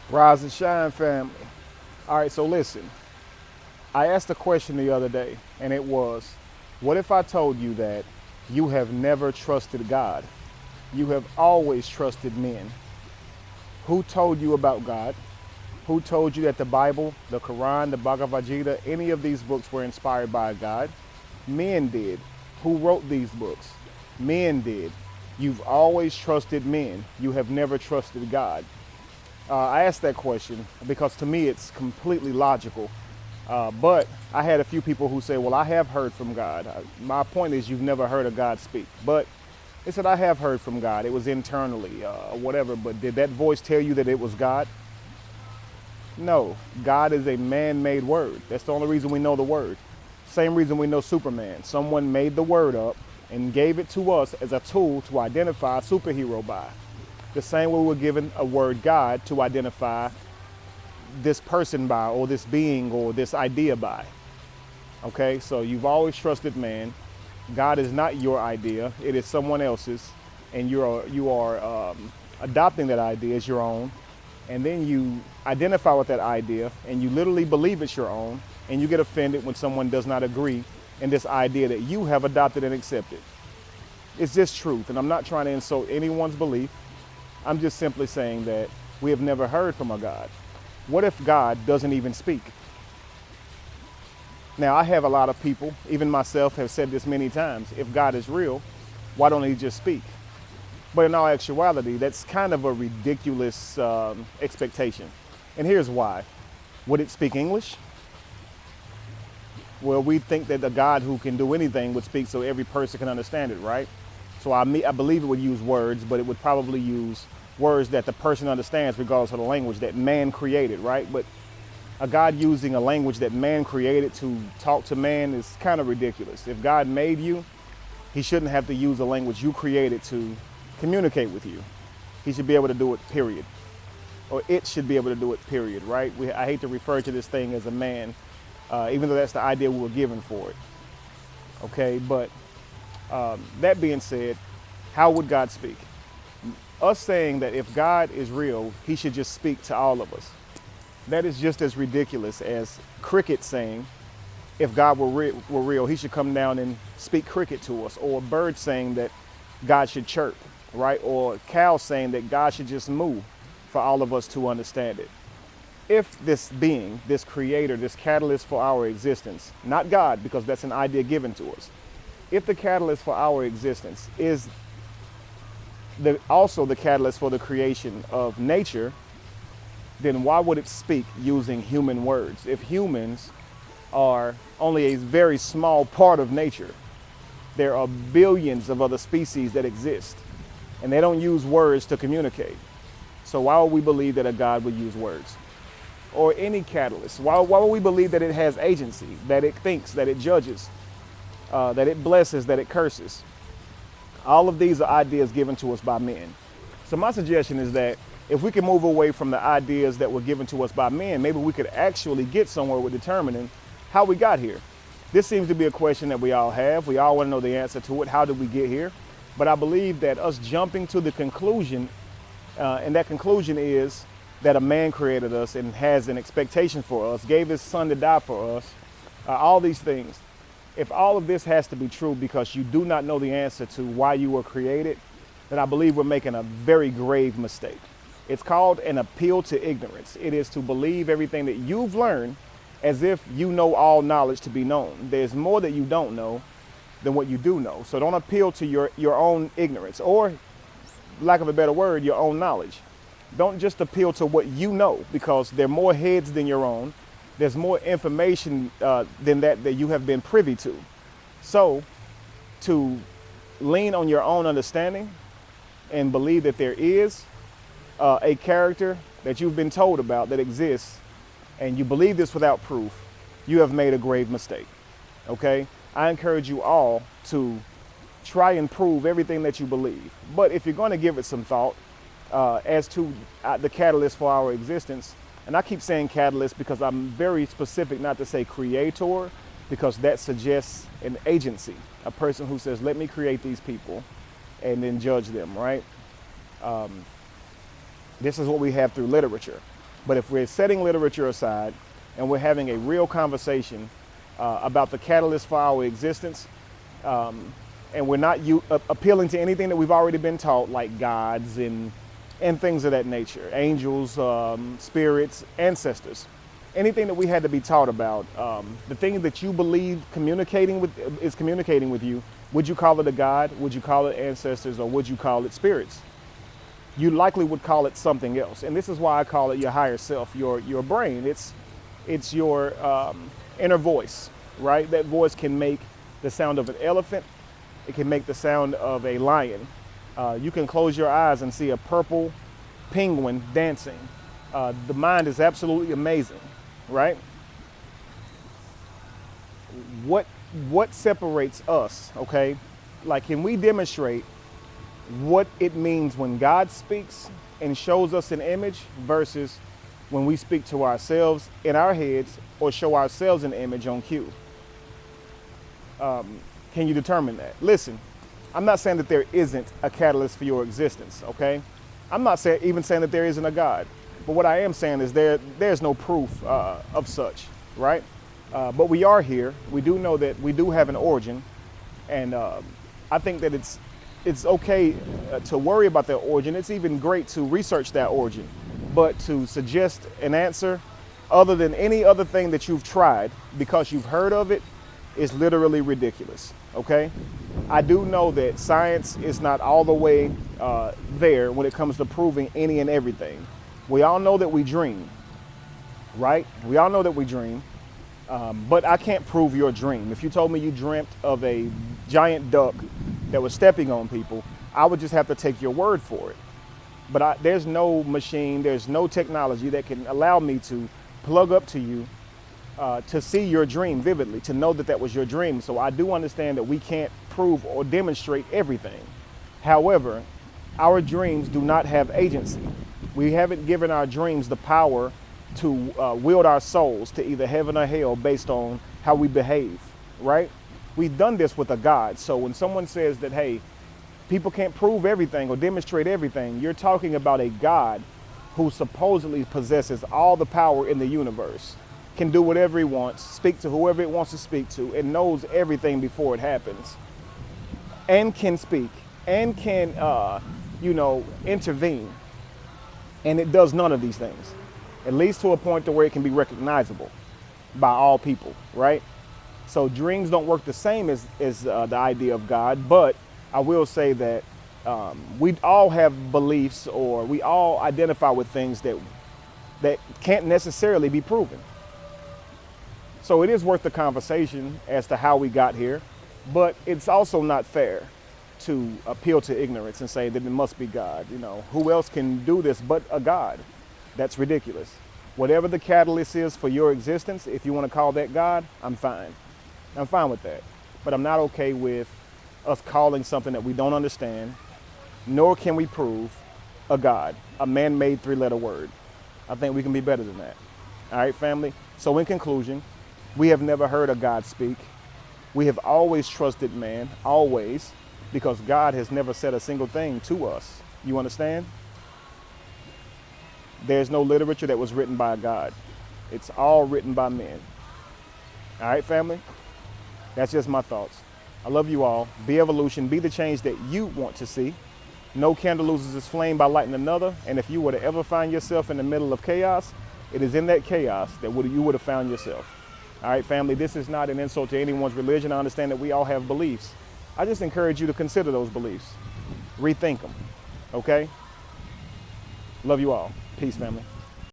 Rise and shine, family. All right, so listen. I asked a question the other day, and it was, what if I told you that you have never trusted God? You have always trusted men. Who told you about God? Who told you that the Bible, the Quran, the Bhagavad Gita, any of these books were inspired by God? Men did. Who wrote these books? Men did. You've always trusted men. You have never trusted God. I asked that question because to me it's completely logical. But I had a few people who say, well, I have heard from God. My point is you've never heard of God speak. But they said, I have heard from God. It was internally, whatever. But did that voice tell you that it was God? No. God is a man-made word. That's the only reason we know the word. Same reason we know Superman. Someone made the word up and gave it to us as a tool to identify a superhero by. The same way we're given a word God to identify this person by, or this being, or this idea by. Okay, so you've always trusted man. God is not your idea, it is someone else's, and you are adopting that idea as your own, and then you identify with that idea, and you literally believe it's your own, and you get offended when someone does not agree in this idea that you have adopted and accepted. It's just truth, and I'm not trying to insult anyone's belief. I'm just simply saying that we have never heard from a God. What if God doesn't even speak? Now, I have a lot of people, even myself, have said this many times. If God is real, why don't he just speak? But in all actuality, that's kind of a ridiculous expectation. And here's why. Would it speak English? Well, we think that the God who can do anything would speak so every person can understand it, right? So I believe it would use words, but it would probably use words that the person understands regardless of the language that man created, right? But a God using a language that man created to talk to man is kind of ridiculous. If God made you, he shouldn't have to use a language you created to communicate with you. He should be able to do it, period. Or it should be able to do it, period, right? I hate to refer to this thing as a man, even though that's the idea we were given for it. Okay, but that being said, how would God speak? Us saying that if God is real, he should just speak to all of us. That is just as ridiculous as cricket saying, if God were real, he should come down and speak cricket to us. Or a bird saying that God should chirp, right? Or a cow saying that God should just move for all of us to understand it. If this being, this creator, this catalyst for our existence, not God, because that's an idea given to us, if the catalyst for our existence is also the catalyst for the creation of nature, then why would it speak using human words? If humans are only a very small part of nature, there are billions of other species that exist, and they don't use words to communicate. So why would we believe that a God would use words? Or any catalyst? Why would we believe that it has agency, that it thinks, that it judges, that it blesses, that it curses? All of these are ideas given to us by men. So my suggestion is that if we can move away from the ideas that were given to us by men, maybe we could actually get somewhere with determining how we got here. This seems to be a question that we all have. We all want to know the answer to it. How did we get here? But I believe that us jumping to the conclusion, and that conclusion is that a man created us and has an expectation for us, gave his son to die for us, all these things. If all of this has to be true because you do not know the answer to why you were created, then I believe we're making a very grave mistake. It's called an appeal to ignorance. It is to believe everything that you've learned as if you know all knowledge to be known. There's more that you don't know than what you do know. So don't appeal to your own ignorance, or, lack of a better word, your own knowledge. Don't just appeal to what you know, because there are more heads than your own. There's more information than that you have been privy to. So to lean on your own understanding and believe that there is a character that you've been told about that exists, and you believe this without proof, you have made a grave mistake. Okay? I encourage you all to try and prove everything that you believe. But if you're going to give it some thought as to the catalyst for our existence, and I keep saying catalyst because I'm very specific not to say creator, because that suggests an agency, a person who says, let me create these people and then judge them, right? This is what we have through literature. But if we're setting literature aside and we're having a real conversation about the catalyst for our existence, and we're not appealing to anything that we've already been taught, like gods and things of that nature, angels, spirits, ancestors, anything that we had to be taught about, the thing that you believe is communicating with you, would you call it a god? Would you call it ancestors? Or would you call it spirits? You likely would call it something else. And this is why I call it your higher self, your brain. It's your inner voice, right? That voice can make the sound of an elephant. It can make the sound of a lion. You can close your eyes and see a purple penguin dancing. The mind is absolutely amazing, right? What separates us, okay? Like, can we demonstrate what it means when God speaks and shows us an image versus when we speak to ourselves in our heads or show ourselves an image on cue? Can you determine that? Listen, I'm not saying that there isn't a catalyst for your existence, okay? I'm not even saying that there isn't a God. But what I am saying is there's no proof of such, right? But we are here. We do know that we do have an origin. And I think that it's okay to worry about that origin. It's even great to research that origin. But to suggest an answer other than any other thing that you've tried because you've heard of it is literally ridiculous, okay? I do know that science is not all the way there when it comes to proving any and everything. We all know that we dream, right? We all know that we dream, but I can't prove your dream. If you told me you dreamt of a giant duck that was stepping on people, I would just have to take your word for it. But there's no machine, there's no technology that can allow me to plug up to you to see your dream vividly, to know that that was your dream. So I do understand that we can't prove or demonstrate everything. However, our dreams do not have agency. We haven't given our dreams the power to wield our souls to either heaven or hell based on how we behave, right? We've done this with a God. So when someone says that, hey, people can't prove everything or demonstrate everything, you're talking about a God who supposedly possesses all the power in the universe, can do whatever he wants, speak to whoever it wants to speak to, and knows everything before it happens, and can speak, and can, intervene. And it does none of these things, at least to a point to where it can be recognizable by all people, right? So dreams don't work the same as the idea of God, but I will say that we all have beliefs, or we all identify with things that can't necessarily be proven. So it is worth the conversation as to how we got here, but it's also not fair to appeal to ignorance and say that it must be God. You know, who else can do this but a God? That's ridiculous. Whatever the catalyst is for your existence, if you want to call that God, I'm fine. I'm fine with that. But I'm not okay with us calling something that we don't understand, nor can we prove a God, a man-made three-letter word. I think we can be better than that. All right, family? So in conclusion, we have never heard a God speak. We have always trusted man, always, because God has never said a single thing to us. You understand? There's no literature that was written by God. It's all written by men. All right, family? That's just my thoughts. I love you all. Be evolution. Be the change that you want to see. No candle loses its flame by lighting another. And if you were to ever find yourself in the middle of chaos, it is in that chaos that you would have found yourself. All right, family, this is not an insult to anyone's religion. I understand that we all have beliefs. I just encourage you to consider those beliefs. Rethink them, okay? Love you all. Peace, family.